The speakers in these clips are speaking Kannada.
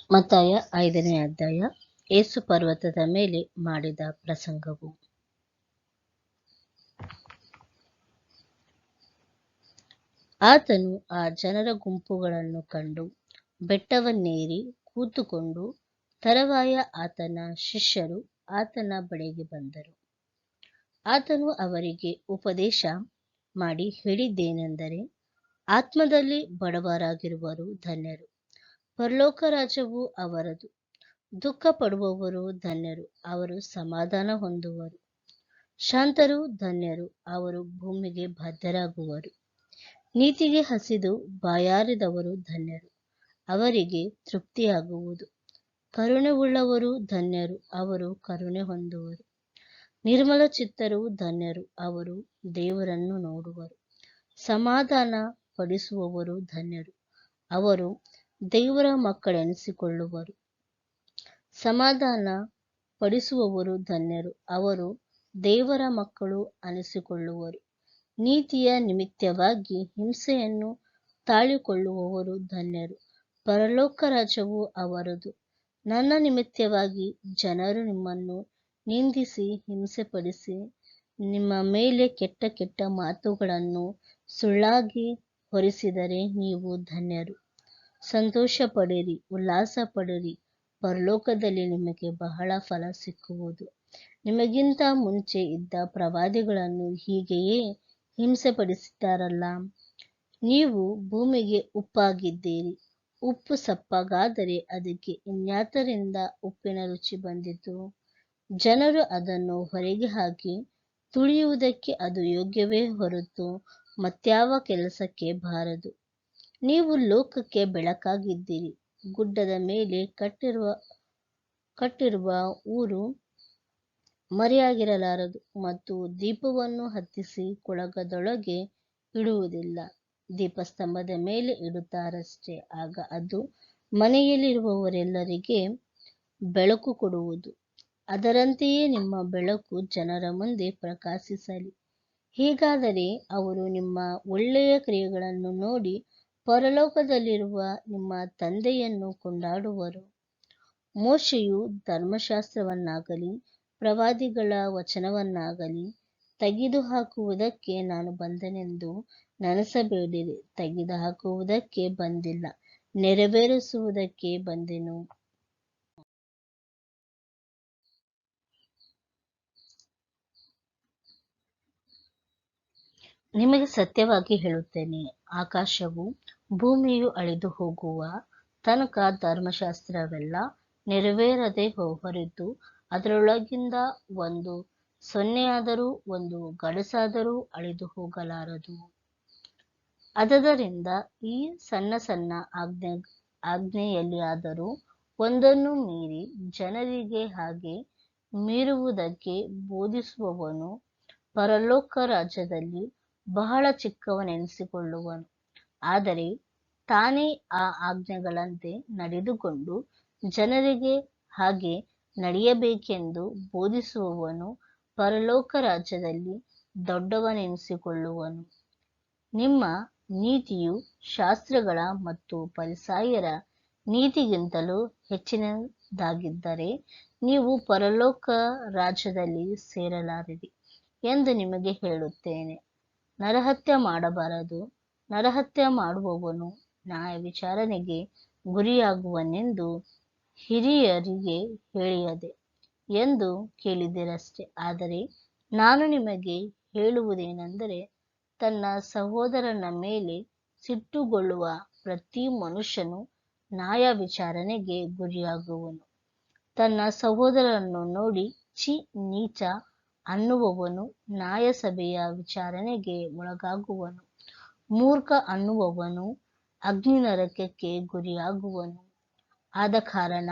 ಮತ್ತಾಯ 5ನೇ ಅಧ್ಯಾಯ. ಯೇಸು ಪರ್ವತದ ಮೇಲೆ ಮಾಡಿದ ಪ್ರಸಂಗವು. ಆತನು ಆ ಜನರ ಗುಂಪುಗಳನ್ನು ಕಂಡು ಬೆಟ್ಟವನ್ನೇರಿ ಕೂತುಕೊಂಡು, ತರುವಾಯ ಆತನ ಶಿಷ್ಯರು ಆತನ ಬಳಿಗೆ ಬಂದರು. ಆತನು ಅವರಿಗೆ ಉಪದೇಶ ಮಾಡಿ ಹೇಳಿದ್ದೇನೆಂದರೆ, ಆತ್ಮದಲ್ಲಿ ಬಡವರಾಗಿರುವರು ಧನ್ಯರು, ಪರಲೋಕ ರಾಜ್ಯವು ಅವರದು. ದುಃಖ ಪಡುವವರು ಧನ್ಯರು, ಅವರು ಸಮಾಧಾನ ಹೊಂದುವರು. ಶಾಂತರು ಧನ್ಯರು, ಅವರು ಭೂಮಿಗೆ ಬಾಧ್ಯರಾಗುವರು. ನೀತಿಗೆ ಹಸಿದು ಬಾಯಾರಿದವರು ಧನ್ಯರು, ಅವರಿಗೆ ತೃಪ್ತಿಯಾಗುವುದು. ಕರುಣೆ ಉಳ್ಳವರು ಧನ್ಯರು, ಅವರು ಕರುಣೆ ಹೊಂದುವರು. ನಿರ್ಮಲ ಚಿತ್ತರು ಧನ್ಯರು, ಅವರು ದೇವರನ್ನು ನೋಡುವರು. ಸಮಾಧಾನ ಪಡಿಸುವವರು ಧನ್ಯರು, ಅವರು ದೇವರ ಮಕ್ಕಳೆನಿಸಿಕೊಳ್ಳುವರು. ಸಮಾಧಾನ ಪಡಿಸುವವರು ಧನ್ಯರು, ಅವರು ದೇವರ ಮಕ್ಕಳು ಅನಿಸಿಕೊಳ್ಳುವರು. ನೀತಿಯ ನಿಮಿತ್ತವಾಗಿ ಹಿಂಸೆಯನ್ನು ತಾಳಿಕೊಳ್ಳುವವರು ಧನ್ಯರು, ಪರಲೋಕ ರಾಜ್ಯವು ಅವರದು. ನನ್ನ ನಿಮಿತ್ತವಾಗಿ ಜನರು ನಿಮ್ಮನ್ನು ನಿಂದಿಸಿ ಹಿಂಸೆಪಡಿಸಿ ನಿಮ್ಮ ಮೇಲೆ ಕೆಟ್ಟ ಕೆಟ್ಟ ಮಾತುಗಳನ್ನು ಸುಳ್ಳಾಗಿ ಹೊರಿಸಿದರೆ ನೀವು ಧನ್ಯರು. ಸಂತೋಷ ಪಡಿರಿ, ಉಲ್ಲಾಸ ಪಡಿರಿ, ಪರಲೋಕದಲ್ಲಿ ನಿಮಗೆ ಬಹಳ ಫಲ ಸಿಕ್ಕುವುದು. ನಿಮಗಿಂತ ಮುಂಚೆ ಇದ್ದ ಪ್ರವಾದಿಗಳನ್ನು ಹೀಗೆಯೇ ಹಿಂಸೆಪಡಿಸಿದ್ದಾರಲ್ಲ. ನೀವು ಭೂಮಿಗೆ ಉಪ್ಪಾಗಿದ್ದೀರಿ. ಉಪ್ಪು ಸಪ್ಪಗಾದರೆ ಅದಕ್ಕೆ ಇನ್ಯಾತರಿಂದ ಉಪ್ಪಿನ ರುಚಿ ಬಂದಿತು? ಜನರು ಅದನ್ನು ಹೊರಗೆ ಹಾಕಿ ತುಳಿಯುವುದಕ್ಕೆ ಅದು ಯೋಗ್ಯವೇ ಹೊರತು ಮತ್ಯಾವ ಕೆಲಸಕ್ಕೆ ಬಾರದು. ನೀವು ಲೋಕಕ್ಕೆ ಬೆಳಕಾಗಿದ್ದೀರಿ. ಗುಡ್ಡದ ಮೇಲೆ ಕಟ್ಟಿರುವ ಊರು ಮರೆಯಾಗಿರಲಾರದು, ಮತ್ತು ದೀಪವನ್ನು ಹತ್ತಿಸಿ ಕೊಳಗದೊಳಗೆ ಇಡುವುದಿಲ್ಲ, ದೀಪಸ್ತಂಭದ ಮೇಲೆ ಇಡುತ್ತಾರಷ್ಟೇ. ಆಗ ಅದು ಮನೆಯಲ್ಲಿರುವವರೆಲ್ಲರಿಗೆ ಬೆಳಕು ಕೊಡುವುದು. ಅದರಂತೆಯೇ ನಿಮ್ಮ ಬೆಳಕು ಜನರ ಮುಂದೆ ಪ್ರಕಾಶಿಸಲಿ. ಹೀಗಾದರೆ ಅವರು ನಿಮ್ಮ ಒಳ್ಳೆಯ ಕ್ರಿಯೆಗಳನ್ನು ನೋಡಿ ಪರಲೋಕದಲ್ಲಿರುವ ನಿಮ್ಮ ತಂದೆಯನ್ನು ಕೊಂಡಾಡುವರು. ಮೋಶೆಯು ಧರ್ಮಶಾಸ್ತ್ರವನ್ನಾಗಲಿ ಪ್ರವಾದಿಗಳ ವಚನವನ್ನಾಗಲಿ ತೆಗೆದುಹಾಕುವುದಕ್ಕೆ ನಾನು ಬಂದೆನೆಂದು ನೆನಸಬೇಡಿರಿ. ತೆಗೆದುಹಾಕುವುದಕ್ಕೆ ಬಂದಿಲ್ಲ, ನೆರವೇರಿಸುವುದಕ್ಕೆ ಬಂದೆನು. ನಿಮಗೆ ಸತ್ಯವಾಗಿ ಹೇಳುತ್ತೇನೆ, ಆಕಾಶವು ಭೂಮಿಯು ಅಳಿದು ಹೋಗುವ ತನಕ ಧರ್ಮಶಾಸ್ತ್ರವೆಲ್ಲ ನೆರವೇರದೆ ಹೊರತು ಅದರೊಳಗಿಂದ ಒಂದು ಸೊನ್ನೆಯಾದರೂ ಒಂದು ಗಡಸಾದರೂ ಅಳಿದು ಹೋಗಲಾರದು. ಆದದರಿಂದ ಈ ಸಣ್ಣ ಸಣ್ಣ ಆಜ್ಞೆಯಲ್ಲಿಯಾದರೂ ಒಂದನ್ನು ಮೀರಿ ಜನರಿಗೆ ಹಾಗೆ ಮೀರುವುದಕ್ಕೆ ಬೋಧಿಸುವವನು ಪರಲೋಕ ರಾಜ್ಯದಲ್ಲಿ ಬಹಳ ಚಿಕ್ಕವನೆನಿಸಿಕೊಳ್ಳುವನು. ಆದರೆ ತಾನೇ ಆ ಆಜ್ಞೆಗಳಂತೆ ನಡೆದುಕೊಂಡು ಜನರಿಗೆ ಹಾಗೆ ನಡೆಯಬೇಕೆಂದು ಬೋಧಿಸುವವನು ಪರಲೋಕ ರಾಜ್ಯದಲ್ಲಿ ದೊಡ್ಡವನೆನಿಸಿಕೊಳ್ಳುವನು. ನಿಮ್ಮ ನೀತಿಯು ಶಾಸ್ತ್ರಿಗಳ ಮತ್ತು ಫರಿಸಾಯರ ನೀತಿಗಿಂತಲೂ ಹೆಚ್ಚಿನದಾಗಿದ್ದರೆ ನೀವು ಪರಲೋಕ ರಾಜ್ಯದಲ್ಲಿ ಸೇರಲಾರಿರಿ ಎಂದು ನಿಮಗೆ ಹೇಳುತ್ತೇನೆ. ನರಹತ್ಯೆ ಮಾಡಬಾರದು, ನರಹತ್ಯೆ ಮಾಡುವವನು ನ್ಯಾಯ ವಿಚಾರಣೆಗೆ ಗುರಿಯಾಗುವನೆಂದು ಹಿರಿಯರಿಗೆ ಹೇಳಿಯದೆ ಎಂದು ಕೇಳಿದಿರಷ್ಟೆ. ಆದರೆ ನಾನು ನಿಮಗೆ ಹೇಳುವುದೇನೆಂದರೆ, ತನ್ನ ಸಹೋದರನ ಮೇಲೆ ಸಿಟ್ಟುಗೊಳ್ಳುವ ಪ್ರತಿ ಮನುಷ್ಯನು ನ್ಯಾಯ ವಿಚಾರಣೆಗೆ ಗುರಿಯಾಗುವನು. ತನ್ನ ಸಹೋದರನನ್ನು ನೋಡಿ ಛೀ, ನೀಚ ಅನ್ನುವವನು ನ್ಯಾಯಸಭೆಯ ವಿಚಾರಣೆಗೆ ಒಳಗಾಗುವನು. ಮೂರ್ಖ ಅನ್ನುವವನು ಅಗ್ನಿನರಕಕ್ಕೆ ಗುರಿಯಾಗುವನು. ಆದ ಕಾರಣ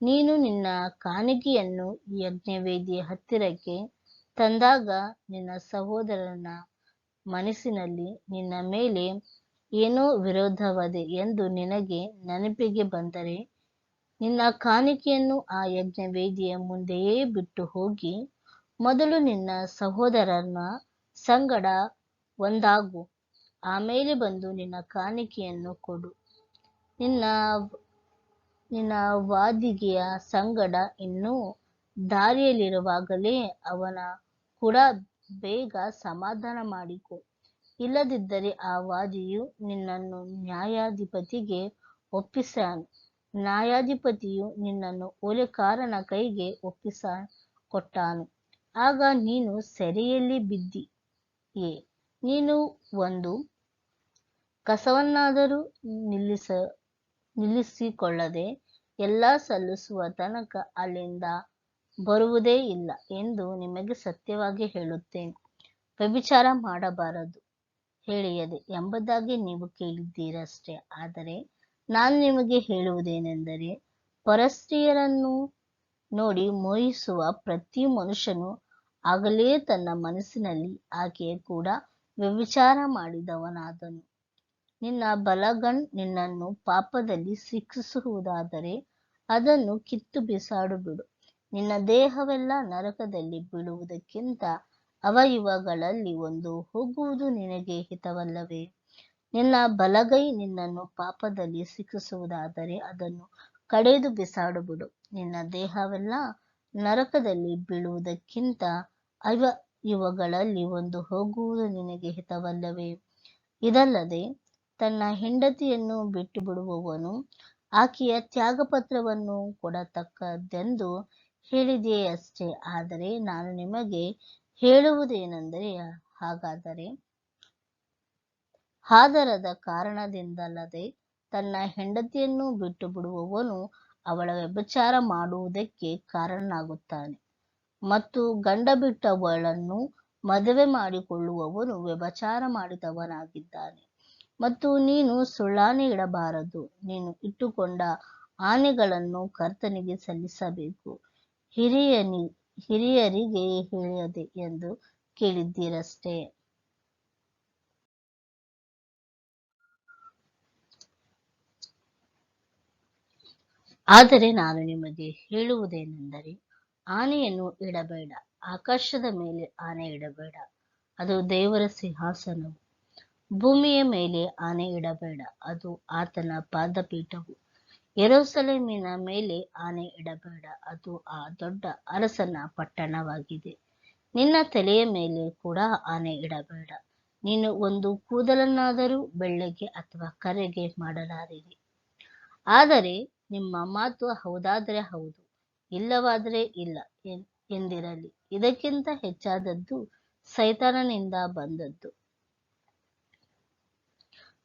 ನೀನು ನಿನ್ನ ಕಾಣಿಕೆಯನ್ನು ಯಜ್ಞವೇದಿಯ ಹತ್ತಿರಕ್ಕೆ ತಂದಾಗ ನಿನ್ನ ಸಹೋದರನ ಮನಸ್ಸಿನಲ್ಲಿ ನಿನ್ನ ಮೇಲೆ ಏನೋ ವಿರೋಧವಿದೆ ಎಂದು ನಿನಗೆ ನೆನಪಿಗೆ ಬಂದರೆ, ನಿನ್ನ ಕಾಣಿಕೆಯನ್ನು ಆ ಯಜ್ಞವೇದಿಯ ಮುಂದೆಯೇ ಬಿಟ್ಟು ಹೋಗಿ ಮೊದಲು ನಿನ್ನ ಸಹೋದರನ ಸಂಗಡ ಒಂದಾಗು, ಆಮೇಲೆ ಬಂದು ನಿನ್ನ ಕಾಣಿಕೆಯನ್ನು ಕೊಡು. ನಿನ್ನ ನಿನ್ನ ವಾದಿಗೆಯ ಸಂಗಡ ಇನ್ನೂ ದಾರಿಯಲ್ಲಿರುವಾಗಲೇ ಅವನ ಕೂಡ ಬೇಗ ಸಮಾಧಾನ ಮಾಡಿಕೊ. ಇಲ್ಲದಿದ್ದರೆ ಆ ವಾದಿಯು ನಿನ್ನನ್ನು ನ್ಯಾಯಾಧಿಪತಿಗೆ ಒಪ್ಪಿಸಾನು. ನ್ಯಾಯಾಧಿಪತಿಯು ನಿನ್ನನ್ನು ಓಲೆಕಾರನ ಕೈಗೆ ಕೊಟ್ಟಾನು. ಆಗ ನೀನು ಸೆರೆಯಲ್ಲಿ ಬಿದ್ದೀಯೆ. ನೀನು ಒಂದು ಕಸವನ್ನಾದರೂ ನಿಲ್ಲಿಸಿಕೊಳ್ಳದೆ ಎಲ್ಲ ಸಲ್ಲಿಸುವ ತನಕ ಅಲ್ಲಿಂದ ಬರುವುದೇ ಇಲ್ಲ ಎಂದು ನಿಮಗೆ ಸತ್ಯವಾಗಿ ಹೇಳುತ್ತೇನೆ. ವ್ಯಭಿಚಾರ ಮಾಡಬಾರದು, ಹೇಳಿಯದೆ ಎಂಬುದಾಗಿ ನೀವು ಕೇಳಿದ್ದೀರಷ್ಟೇ. ಆದರೆ ನಾನು ನಿಮಗೆ ಹೇಳುವುದೇನೆಂದರೆ, ಪರಸ್ತ್ರೀಯರನ್ನು ನೋಡಿ ಮೋಹಿಸುವ ಪ್ರತಿ ಮನುಷ್ಯನು ಆಗಲೇ ತನ್ನ ಮನಸ್ಸಿನಲ್ಲಿ ಆಕೆಯ ಕೂಡ ವ್ಯಭಿಚಾರ ಮಾಡಿದವನಾದನು. ನಿನ್ನ ಬಲಗಣ್ಣು ನಿನ್ನನ್ನು ಪಾಪದಲ್ಲಿ ಶಿಕ್ಷಿಸುವುದಾದರೆ ಅದನ್ನು ಕಿತ್ತು ಬಿಸಾಡಿಬಿಡು. ನಿನ್ನ ದೇಹವೆಲ್ಲ ನರಕದಲ್ಲಿ ಬೀಳುವುದಕ್ಕಿಂತ ಅವಯವಗಳಲ್ಲಿ ಒಂದು ಹೋಗುವುದು ನಿನಗೆ ಹಿತವಲ್ಲವೇ? ನಿನ್ನ ಬಲಗೈ ನಿನ್ನನ್ನು ಪಾಪದಲ್ಲಿ ಶಿಕ್ಷಿಸುವುದಾದರೆ ಅದನ್ನು ಕಡಿದು ಬಿಸಾಡಿಬಿಡು. ನಿನ್ನ ದೇಹವೆಲ್ಲ ನರಕದಲ್ಲಿ ಬೀಳುವುದಕ್ಕಿಂತ ಇವಗಳಲ್ಲಿ ಒಂದು ಹೋಗುವುದು ನಿನಗೆ ಹಿತವಲ್ಲವೇ? ಇದಲ್ಲದೆ ತನ್ನ ಹೆಂಡತಿಯನ್ನು ಬಿಟ್ಟು ಬಿಡುವವನು ಆಕೆಯ ತ್ಯಾಗಪತ್ರವನ್ನು ಕೊಡತಕ್ಕದ್ದೆಂದು ಹೇಳಿದೆಯಷ್ಟೇ. ಆದರೆ ನಾನು ನಿಮಗೆ ಹೇಳುವುದೇನೆಂದರೆ, ಹಾಗಾದರೆ ಆಧಾರದ ಕಾರಣದಿಂದಲ್ಲದೆ ತನ್ನ ಹೆಂಡತಿಯನ್ನು ಬಿಟ್ಟು ಬಿಡುವವನು ಅವಳ ವ್ಯಭಿಚಾರ ಮಾಡುವುದಕ್ಕೆ ಕಾರಣನಾಗುತ್ತಾನೆ. ಮತ್ತು ಗಂಡ ಬಿಟ್ಟವಳನ್ನು ಮದುವೆ ಮಾಡಿಕೊಳ್ಳುವವನು ವ್ಯಭಿಚಾರ ಮಾಡಿದವನಾಗಿದ್ದಾನೆ. ಮತ್ತು ನೀನು ಸುಳ್ಳಾಣೆ ಇಡಬಾರದು. ನೀನು ಇಟ್ಟುಕೊಂಡ ಆಣೆಗಳನ್ನು ಕರ್ತನಿಗೆ ಸಲ್ಲಿಸಬೇಕು. ಹಿರಿಯರಿಗೆ ಹೇಳಿಯದೆ ಎಂದು ಕೇಳಿದ್ದೀರಷ್ಟೇ. ಆದರೆ ನಾನು ನಿಮಗೆ ಹೇಳುವುದೇನೆಂದರೆ, ಆಣೆಯನ್ನು ಇಡಬೇಡ. ಆಕಾಶದ ಮೇಲೆ ಆಣೆ ಇಡಬೇಡ, ಅದು ದೇವರ ಸಿಂಹಾಸನವು. ಭೂಮಿಯ ಮೇಲೆ ಆಣೆ ಇಡಬೇಡ, ಅದು ಆತನ ಪಾದಪೀಠವು. ಯೆರೂಸಲೇಮಿನ ಮೇಲೆ ಆಣೆ ಇಡಬೇಡ, ಅದು ಆ ದೊಡ್ಡ ಅರಸನ ಪಟ್ಟಣವಾಗಿದೆ. ನಿನ್ನ ತಲೆಯ ಮೇಲೆ ಕೂಡ ಆಣೆ ಇಡಬೇಡ. ನೀನು ಒಂದು ಕೂದಲನ್ನಾದರೂ ಬೆಳ್ಳಗೆ ಅಥವಾ ಕರೆಗೆ ಮಾಡಲಾರಿರಿ. ಆದರೆ ನಿಮ್ಮ ಮಾತು ಹೌದಾದರೆ ಹೌದು, ಇಲ್ಲವಾದರೆ ಇಲ್ಲ ಎಂದಿರಲಿ. ಇದಕ್ಕಿಂತ ಹೆಚ್ಚಾದದ್ದು ಸೈತಾನನಿಂದ ಬಂದದ್ದು.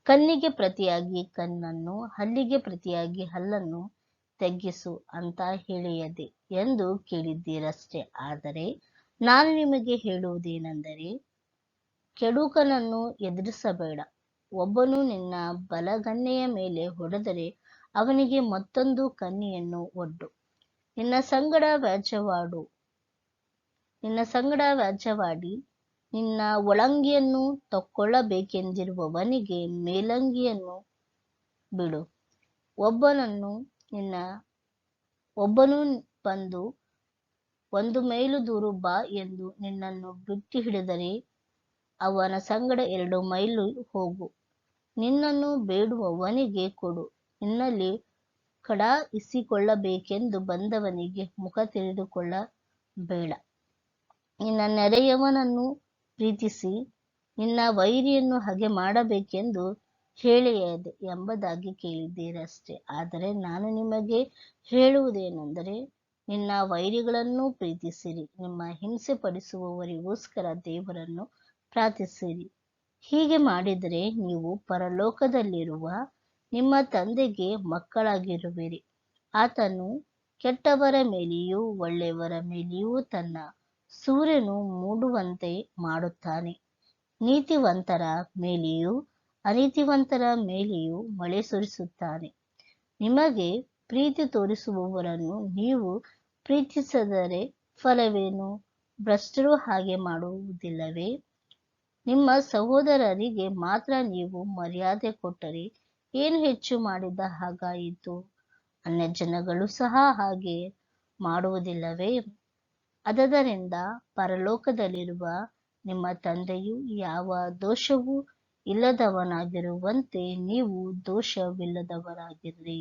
ಕಣ್ಣಿಗೆ ಪ್ರತಿಯಾಗಿ ಕಣ್ಣನ್ನು, ಹಲ್ಲಿಗೆ ಪ್ರತಿಯಾಗಿ ಹಲ್ಲನ್ನು ತೆಗ್ಗಿಸು ಅಂತ ಹೇಳಿಯದೆ ಎಂದು ಕೇಳಿದ್ದೀರಷ್ಟೇ. ಆದರೆ ನಾನು ನಿಮಗೆ ಹೇಳುವುದೇನೆಂದರೆ, ಕೆಡುಕನನ್ನು ಎದುರಿಸಬೇಡ. ಒಬ್ಬನು ನಿನ್ನ ಬಲಗಣ್ಣೆಯ ಮೇಲೆ ಹೊಡೆದರೆ ಅವನಿಗೆ ಮತ್ತೊಂದು ಕಣ್ಣಿಯನ್ನು ಒಡ್ಡು. ನಿನ್ನ ಸಂಗಡ ವ್ಯಾಜ್ಯವಾಡಿ ನಿನ್ನ ಒಳಂಗಿಯನ್ನು ತಕ್ಕೊಳ್ಳಬೇಕೆಂದಿರುವವನಿಗೆ ಮೇಲಂಗಿಯನ್ನು ಬಿಡು. ಒಬ್ಬನು ಬಂದು 1 ಮೈಲು ದೂರ ಬಾ ಎಂದು ನಿನ್ನನ್ನು ಬಿಟ್ಟು ಹಿಡಿದರೆ ಅವನ ಸಂಗಡ 2 ಮೈಲು ಹೋಗು. ನಿನ್ನನ್ನು ಬೇಡುವವನಿಗೆ ಕೊಡು. ನಿನ್ನಲ್ಲಿ ಕಡಹಿಸಿಕೊಳ್ಳಬೇಕೆಂದು ಬಂದವನಿಗೆ ಮುಖ ತೆರೆದುಕೊಳ್ಳಬೇಡ. ನಿನ್ನ ನೆರೆಯವನನ್ನು ಪ್ರೀತಿಸಿ ನಿನ್ನ ವೈರಿಯನ್ನು ಹಗೆ ಮಾಡಬೇಕೆಂದು ಹೇಳಿಯದೆ ಎಂಬುದಾಗಿ ಕೇಳಿದ್ದೀರಷ್ಟೇ. ಆದರೆ ನಾನು ನಿಮಗೆ ಹೇಳುವುದೇನೆಂದರೆ, ನಿನ್ನ ವೈರಿಗಳನ್ನು ಪ್ರೀತಿಸಿರಿ, ನಿಮ್ಮ ಹಿಂಸೆ ಪಡಿಸುವವರಿಗೋಸ್ಕರ ದೇವರನ್ನು ಪ್ರಾರ್ಥಿಸಿರಿ. ಹೀಗೆ ಮಾಡಿದರೆ ನೀವು ಪರಲೋಕದಲ್ಲಿರುವ ನಿಮ್ಮ ತಂದೆಗೆ ಮಕ್ಕಳಾಗಿರುವಿರಿ. ಆತನು ಕೆಟ್ಟವರ ಮೇಲೆಯೂ ಒಳ್ಳೆಯವರ ಮೇಲೆಯೂ ತನ್ನ ಸೂರ್ಯನು ಮೂಡುವಂತೆ ಮಾಡುತ್ತಾನೆ. ನೀತಿವಂತರ ಮೇಲೆಯೂ ಅನೀತಿವಂತರ ಮೇಲೆಯೂ ಮಳೆ ಸುರಿಸುತ್ತಾನೆ. ನಿಮಗೆ ಪ್ರೀತಿ ತೋರಿಸುವವರನ್ನು ನೀವು ಪ್ರೀತಿಸದರೆ ಫಲವೇನು? ಭ್ರಷ್ಟರು ಹಾಗೆ ಮಾಡುವುದಿಲ್ಲವೇ? ನಿಮ್ಮ ಸಹೋದರರಿಗೆ ಮಾತ್ರ ನೀವು ಮರ್ಯಾದೆ ಕೊಟ್ಟರೆ ಏನು ಹೆಚ್ಚು ಮಾಡಿದ ಹಾಗಾಯಿತು? ಅನ್ಯಜನಗಳು ಸಹ ಹಾಗೆ ಮಾಡುವುದಿಲ್ಲವೇ? ಆದದರಿಂದ ಪರಲೋಕದಲ್ಲಿರುವ ನಿಮ್ಮ ತಂದೆಯು ಯಾವ ದೋಷವೂ ಇಲ್ಲದವನಾಗಿರುವಂತೆ ನೀವು ದೋಷವಿಲ್ಲದವರಾಗಿರಿ.